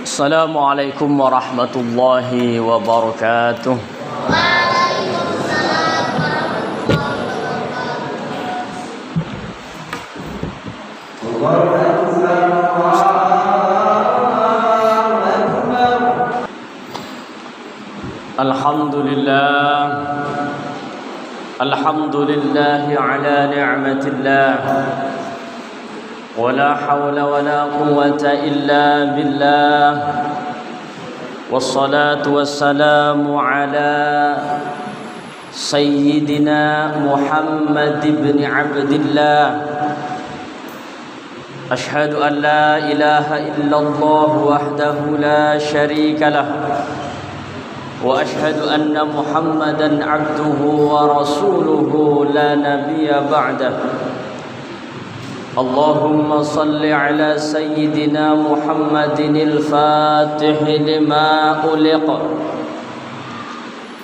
Assalamualaikum warahmatullahi wabarakatuh. Alhamdulillah, alhamdulillah ala ni'matillah. ولا حول ولا قوة إلا بالله والصلاة والسلام على سيدنا محمد بن عبد الله أشهد أن لا إله إلا الله وحده لا شريك له وأشهد أن محمدا عبده ورسوله لا نبي بعده اللهم صل على سيدنا محمد الفاتح لما أغلق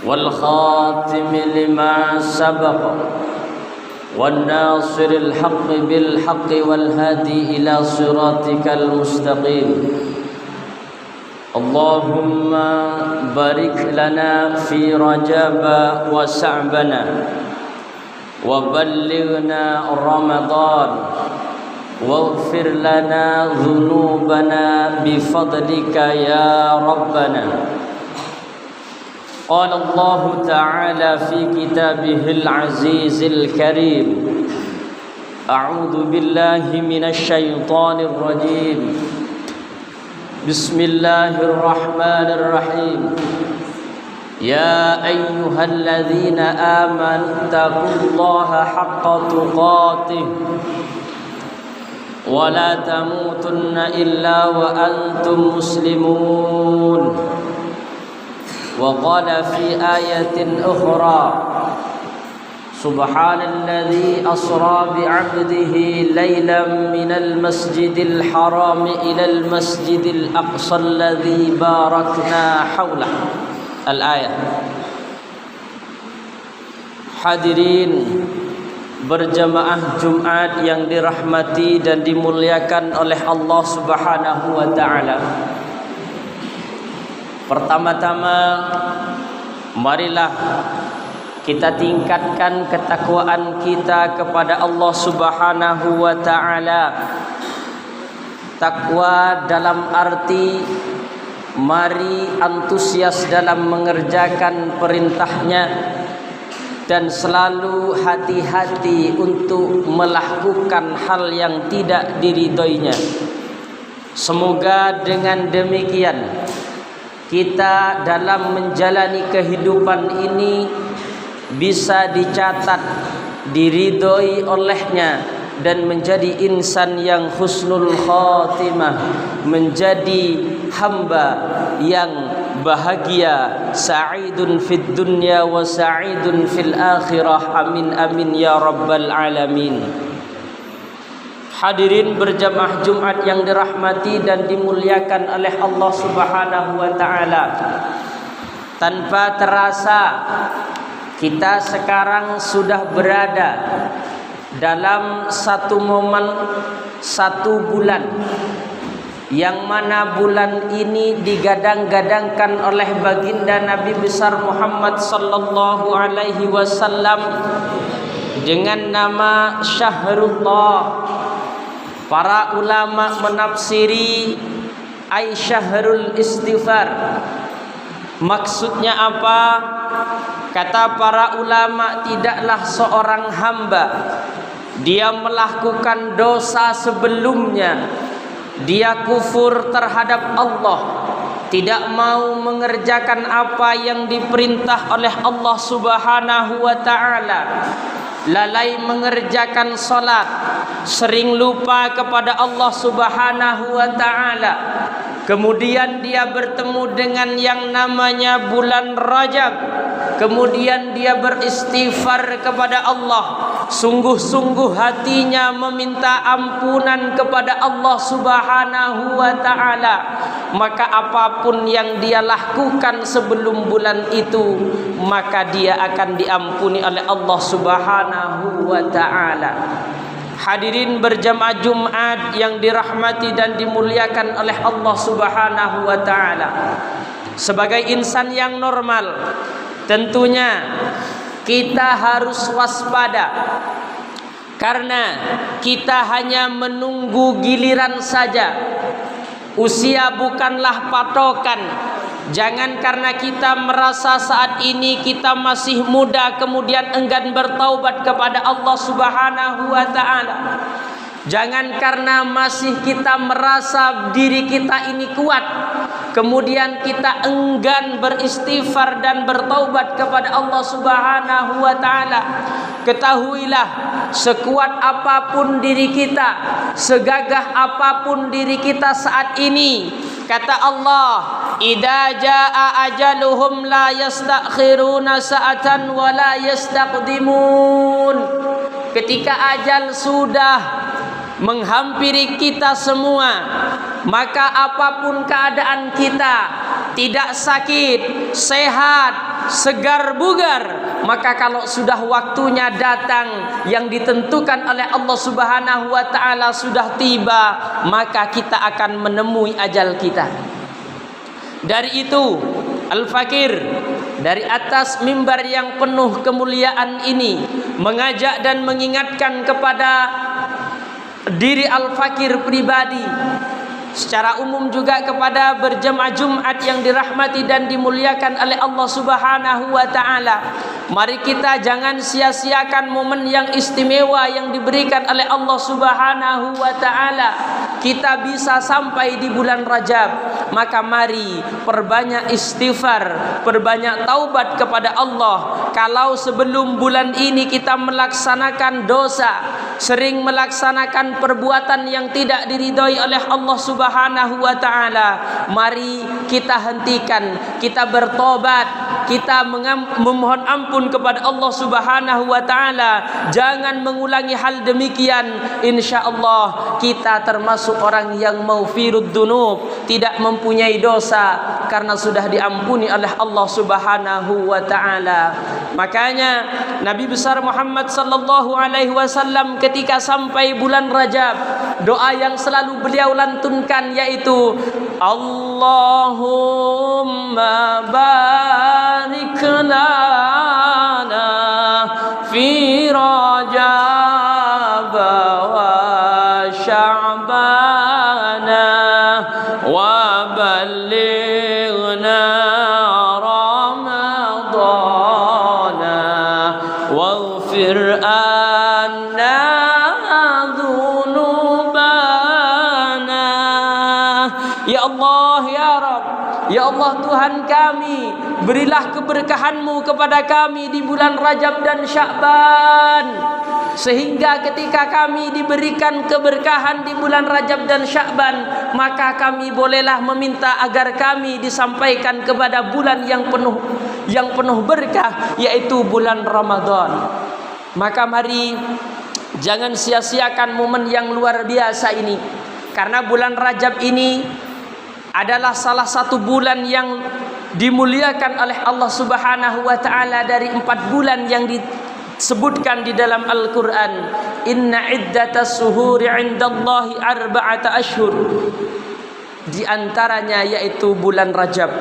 والخاتم لما سبق والناصر الحق بالحق والهادي إلى صراطك المستقيم اللهم بارك لنا في رجب وشعبنا وبلغنا رمضان واغفر لنا ذنوبنا بفضلك يا ربنا قال الله تعالى في كتابه العزيز الكريم أعوذ بالله من الشيطان الرجيم بسم الله الرحمن الرحيم يا أيها الذين آمنوا اتقوا الله حق تقاته ولا تموتن إلا وأنتم مسلمون وقال في آية أخرى سبحان الذي أسرى بعبده ليلا من المسجد الحرام إلى المسجد الأقصى الذي باركنا حوله Al-ayat. Hadirin berjamaah Jumat yang dirahmati dan dimuliakan oleh Allah Subhanahu wa taala. Pertama-tama marilah kita tingkatkan ketakwaan kita kepada Allah Subhanahu wa taala. Takwa dalam arti mari antusias dalam mengerjakan perintahnya dan selalu hati-hati untuk melakukan hal yang tidak diridhoinya. Semoga dengan demikian kita dalam menjalani kehidupan ini bisa dicatat, diridhoi olehnya dan menjadi insan yang husnul khatimah, menjadi hamba yang bahagia, sa'idun fid dunya wa sa'idun fil akhirah. Amin amin ya rabbal alamin. Hadirin berjamaah Jumat yang dirahmati dan dimuliakan oleh Allah Subhanahu wa taala. Tanpa terasa kita sekarang sudah berada dalam satu momen, satu bulan, yang mana bulan ini digadang-gadangkan oleh baginda Nabi besar Muhammad sallallahu alaihi wasallam dengan nama Syahrullah. Para ulama menafsiri ay syahrul istighfar. Maksudnya apa? Kata para ulama, tidaklah seorang hamba dia melakukan dosa sebelumnya, dia kufur terhadap Allah, tidak mau mengerjakan apa yang diperintah oleh Allah Subhanahu wa taala, lalai mengerjakan salat, sering lupa kepada Allah Subhanahu wa taala. Kemudian dia bertemu dengan yang namanya bulan Rajab. Kemudian dia beristighfar kepada Allah, sungguh-sungguh hatinya meminta ampunan kepada Allah Subhanahu wa taala. Maka apapun yang dia lakukan sebelum bulan itu, maka dia akan diampuni oleh Allah Subhanahu wa taala. hadirin berjamaah Jumat yang dirahmati dan dimuliakan oleh Allah Subhanahu wa taala. Sebagai insan yang normal, tentunya kita harus waspada, karena kita hanya menunggu giliran saja. Usia bukanlah patokan. Jangan karena kita merasa saat ini kita masih muda kemudian enggan bertaubat kepada Allah Subhanahu wa taala. Jangan karena masih kita merasa diri kita ini kuat kemudian kita enggan beristighfar dan bertaubat kepada Allah Subhanahu wa taala. Ketahuilah, sekuat apapun diri kita, segagah apapun diri kita saat ini, kata Allah, idza jaa ajaluhum la yastakhiruna sa'atan wa la yastaqdimun. Ketika ajal sudah menghampiri kita semua, maka apapun keadaan kita, tidak sakit, sehat, segar bugar, maka kalau sudah waktunya datang yang ditentukan oleh Allah Subhanahu wa taala sudah tiba, maka kita akan menemui ajal kita. Dari itu, Al-Fakir dari atas mimbar yang penuh kemuliaan ini mengajak dan mengingatkan kepada diri Al-Fakir pribadi, secara umum juga kepada berjemaah Jumat yang dirahmati dan dimuliakan oleh Allah Subhanahu wa taala. Mari kita jangan sia-siakan momen yang istimewa yang diberikan oleh Allah Subhanahu wa taala. Kita bisa sampai di bulan Rajab, maka mari perbanyak istighfar, perbanyak taubat kepada Allah. Kalau sebelum bulan ini kita melaksanakan dosa, sering melaksanakan perbuatan yang tidak diridhoi oleh Allah Subhanahu wa taala, mari kita hentikan, kita bertobat, kita memohon ampun kepada Allah Subhanahu wa taala. Jangan mengulangi hal demikian. Insyaallah kita termasuk orang yang maghfirud dzunub, tidak mempunyai dosa karena sudah diampuni oleh Allah Subhanahu wa taala. Makanya Nabi besar Muhammad sallallahu alaihi wasallam ketika sampai bulan Rajab, doa yang selalu beliau lantunkan yaitu Allahumma barik lana fi Rajab wa Sya'bana wa ballighna Ramadana waghfir anna dzunubana. Ya Allah, ya Rabb, ya Allah Tuhan kami, berilah keberkahan-Mu kepada kami di bulan Rajab dan Sya'ban, sehingga ketika kami diberikan keberkahan di bulan Rajab dan Sya'ban, maka kami bolehlah meminta agar kami disampaikan kepada bulan yang penuh berkah, yaitu bulan Ramadan. Maka mari jangan sia-siakan momen yang luar biasa ini, karena bulan Rajab ini adalah salah satu bulan yang dimuliakan oleh Allah Subhanahu wa taala dari 4 bulan yang disebutkan di dalam Al-Qur'an. Inna iddatas suhuri 'indallahi arba'ata ashhur. Di antaranya yaitu bulan Rajab.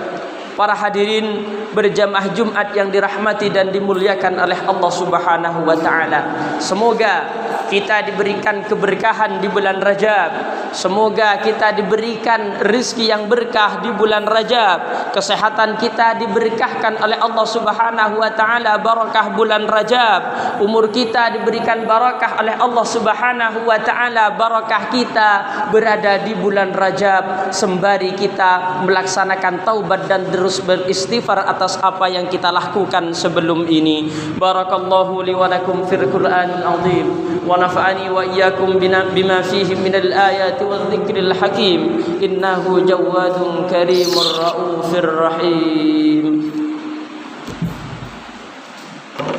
Para hadirin berjamaah Jumat yang dirahmati dan dimuliakan oleh Allah Subhanahu wa taala. Semoga kita diberikan keberkahan di bulan Rajab. Semoga kita diberikan rezeki yang berkah di bulan Rajab. Kesehatan kita diberkahkan oleh Allah Subhanahu wa taala, barakah bulan Rajab. Umur kita diberikan barakah oleh Allah Subhanahu wa taala, barakah kita berada di bulan Rajab sembari kita melaksanakan taubat dan terus beristighfar atas apa yang kita lakukan sebelum ini. Barakallahu li wa lakum fil Qur'anil azim wa nafa'ani wa iyyakum bima fihi minal ayati wadh-dhikril hakim. Innahu jawadun karimur raufir rahim.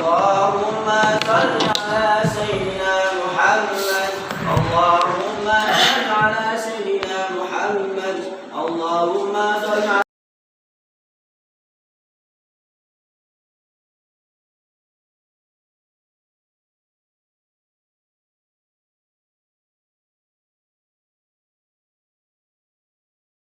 Allahumma salli ala sayyidina Muhammad. Allahumma salli ala sayyidina Muhammad. Allahumma salli